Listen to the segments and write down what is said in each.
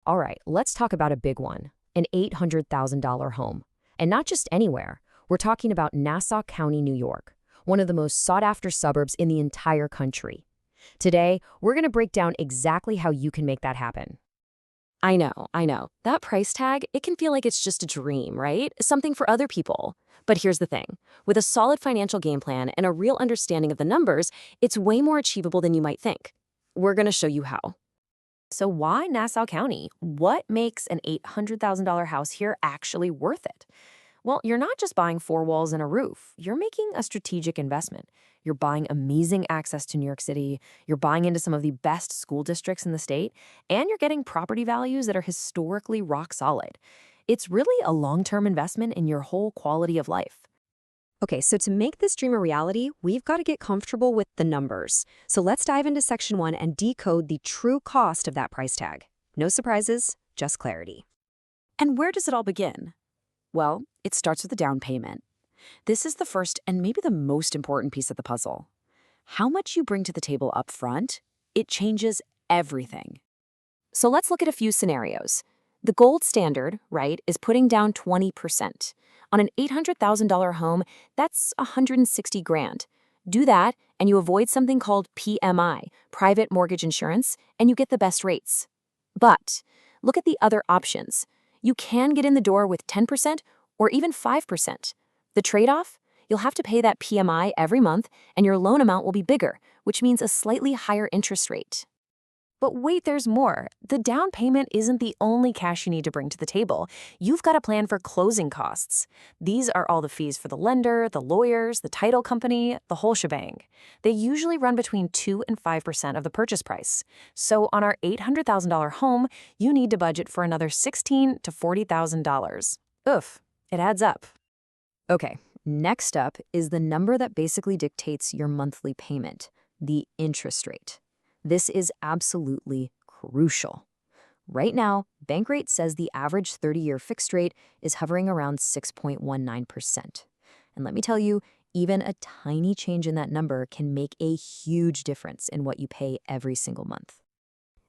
All right, let's talk about a big one, an $800,000 home. And not just anywhere. We're talking about Nassau County, New York, one of the most sought-after suburbs in the entire country. Today, we're going to break down exactly how you can make that happen. I know. That price tag, it can feel like it's just a dream, right? Something for other people. But here's the thing. With a solid financial game plan and a real understanding of the numbers, it's way more achievable than you might think. We're going to show you how. So why Nassau County? What makes an $800,000 house here actually worth it? Well, you're not just buying four walls and a roof. You're making a strategic investment. You're buying amazing access to New York City. You're buying into some of the best school districts in the state. And you're getting property values that are historically rock solid. It's really a long-term investment in your whole quality of life. Okay, so to make this dream a reality, we've got to get comfortable with the numbers. So let's dive into Section 1 and decode the true cost of that price tag. No surprises, just clarity. And where does it all begin? Well, it starts with the down payment. This is the first and maybe the most important piece of the puzzle. How much you bring to the table up front, it changes everything. So let's look at a few scenarios. The gold standard, right, is putting down 20%. On an $800,000 home, that's $160,000. Do that, and you avoid something called PMI, private mortgage insurance, and you get the best rates. But look at the other options. You can get in the door with 10% or even 5%. The trade-off? You'll have to pay that PMI every month, and your loan amount will be bigger, which means a slightly higher interest rate. But wait, there's more. The down payment isn't the only cash you need to bring to the table. You've got to plan for closing costs. These are all the fees for the lender, the lawyers, the title company, the whole shebang. They usually run between 2 and 5% of the purchase price. So on our $800,000 home, you need to budget for another $16,000 to $40,000. Oof, it adds up. Okay, next up is the number that basically dictates your monthly payment, the interest rate. This is absolutely crucial. Right now, Bankrate says the average 30-year fixed rate is hovering around 6.19%. And let me tell you, even a tiny change in that number can make a huge difference in what you pay every single month.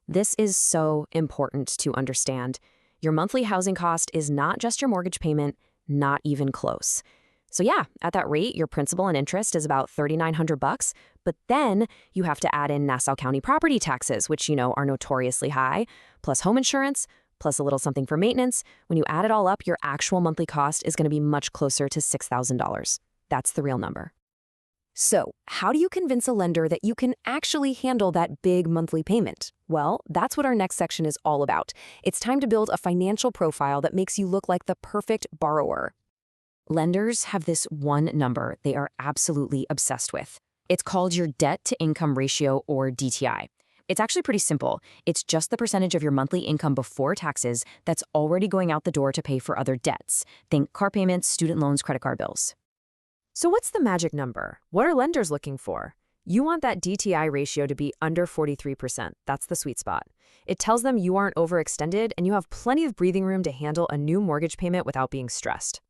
This is so important to understand. Your monthly housing cost is not just your mortgage payment, not even close. So yeah, at that rate, your principal and interest is about $3,900, but then you have to add in Nassau County property taxes, which are notoriously high, plus home insurance, plus a little something for maintenance. When you add it all up, your actual monthly cost is going to be much closer to $6,000. That's the real number. So, how do you convince a lender that you can actually handle that big monthly payment? Well, that's what our next section is all about. It's time to build a financial profile that makes you look like the perfect borrower. Lenders have this one number they are absolutely obsessed with. It's called your debt-to-income ratio, or DTI. It's actually pretty simple. It's just the percentage of your monthly income before taxes that's already going out the door to pay for other debts. Think car payments, student loans, credit card bills. So what's the magic number? What are lenders looking for? You want that DTI ratio to be under 43%. That's the sweet spot. It tells them you aren't overextended and you have plenty of breathing room to handle a new mortgage payment without being stressed.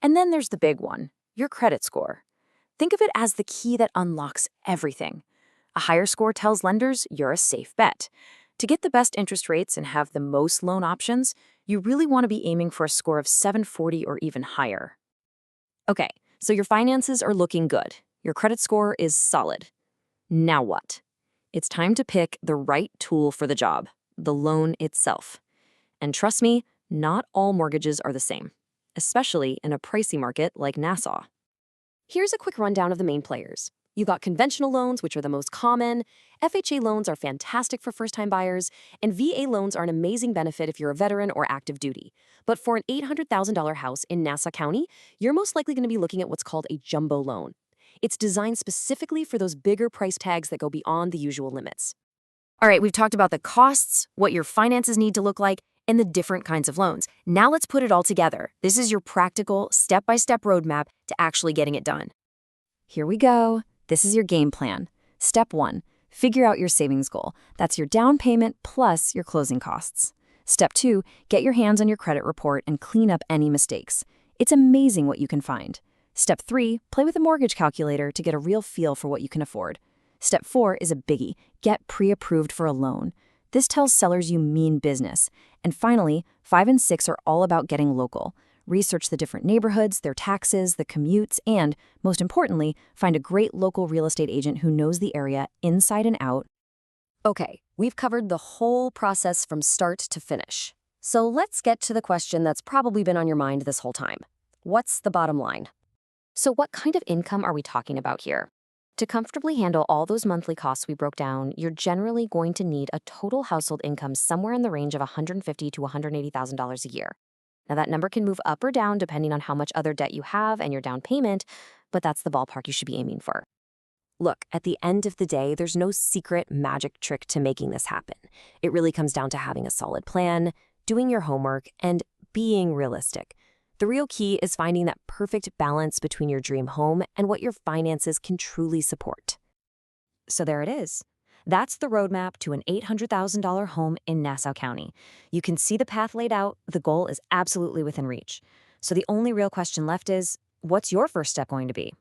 And then there's the big one, your credit score. Think of it as the key that unlocks everything. A higher score tells lenders you're a safe bet. To get the best interest rates and have the most loan options, you really want to be aiming for a score of 740 or even higher. Okay, so your finances are looking good. Your credit score is solid. Now what? It's time to pick the right tool for the job, the loan itself. And trust me, not all mortgages are the same, especially in a pricey market like Nassau. Here's a quick rundown of the main players. You got conventional loans, which are the most common. FHA loans are fantastic for first-time buyers, and VA loans are an amazing benefit if you're a veteran or active duty. But for an $800,000 house in Nassau County, you're most likely going to be looking at what's called a jumbo loan. It's designed specifically for those bigger price tags that go beyond the usual limits. All right, we've talked about the costs, what your finances need to look like, and the different kinds of loans. Now let's put it all together. This is your practical, step-by-step roadmap to actually getting it done. Here we go. This is your game plan. Step 1, figure out your savings goal. That's your down payment plus your closing costs. Step 2, get your hands on your credit report and clean up any mistakes. It's amazing what you can find. Step 3, play with a mortgage calculator to get a real feel for what you can afford. Step 4 is a biggie. Get pre-approved for a loan. This tells sellers you mean business. And finally, 5 and 6 are all about getting local. Research the different neighborhoods, their taxes, the commutes, and, most importantly, find a great local real estate agent who knows the area inside and out. Okay, we've covered the whole process from start to finish. So let's get to the question that's probably been on your mind this whole time. What's the bottom line? So what kind of income are we talking about here? To comfortably handle all those monthly costs we broke down, you're generally going to need a total household income somewhere in the range of $150,000 to $180,000 a year. Now, that number can move up or down depending on how much other debt you have and your down payment, but that's the ballpark you should be aiming for. Look, at the end of the day, there's no secret magic trick to making this happen. It really comes down to having a solid plan, doing your homework, and being realistic. The real key is finding that perfect balance between your dream home and what your finances can truly support. So there it is. That's the roadmap to an $800,000 home in Nassau County. You can see the path laid out. The goal is absolutely within reach. So the only real question left is, what's your first step going to be?